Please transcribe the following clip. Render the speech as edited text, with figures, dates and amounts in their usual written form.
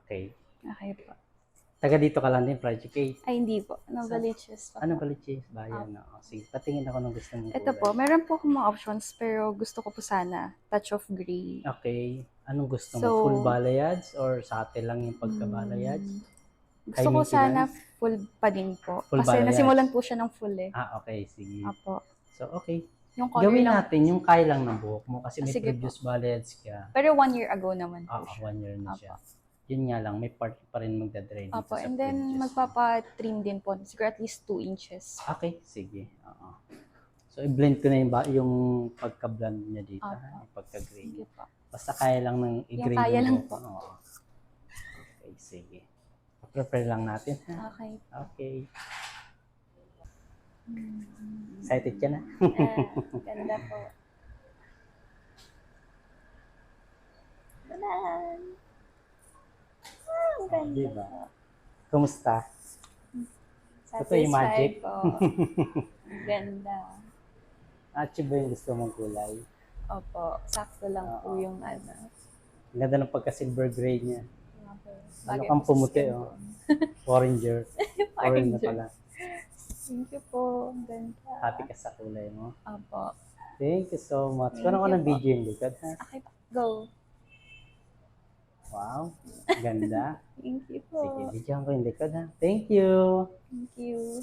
Okay. Okay po. Taga dito ka lang din, Project 8. Ay, hindi po. Novaliches pa Ano po. Baliches? Bayan. Oo. Sige, patingin ako ng gusto mong Ito kulay. po, meron po akong mga options pero gusto ko po sana touch of gray. Okay. Anong gusto mo? So, Full balayage or sate lang yung pagka-balayage? Gusto High ko sana maintenance? full pa din po. Full Kasi balayage? nasimulan po siya ng full eh. Okay. Sige. Apo. So, okay. Yung color Gawin lang. natin yung kaya lang ng buhok mo kasi may Sige previous balayage ka. Pero 1 year ago naman po siya. 1 year na Apo. siya. Yun nga lang, may part pa rin magdadry dito Apo, sa and then previous. magpapa-trim din po. Siguro at least 2 inches. Okay, sige. Oo. So, i-blend ko na yung pagka-blend niya dito. Apo. Ha? Yung pagka-gray. Sige po. Basta kaya lang ng i-gray Yung kaya lang buhok po. mo. Oo. Okay, sige. Prepare lang natin. Ha? Okay. Okay. Excited ka na? Ganda po. Tadan! Ang ganda Diba? po. Kumusta? Ito yung magic. Satisfied po. Ganda. Achieve ba yung gusto mong kulay? Opo, sakto lang po yung ano. Ang ganda ng pagka-silver gray niya. Ano Bagay kang po sa pumuti, skin oh. ko. Oranger. Orange na Oranger. pala. Thank you po. Ang ganda. Happy ka sa kulay mo. Opo. Thank you so much. Thank Kunan ko you ng po. video yung likod, ha? Okay po. Go. Wow. Ganda. Thank you po. Sige, videoan ko yung likod, ha? Thank you. Thank you.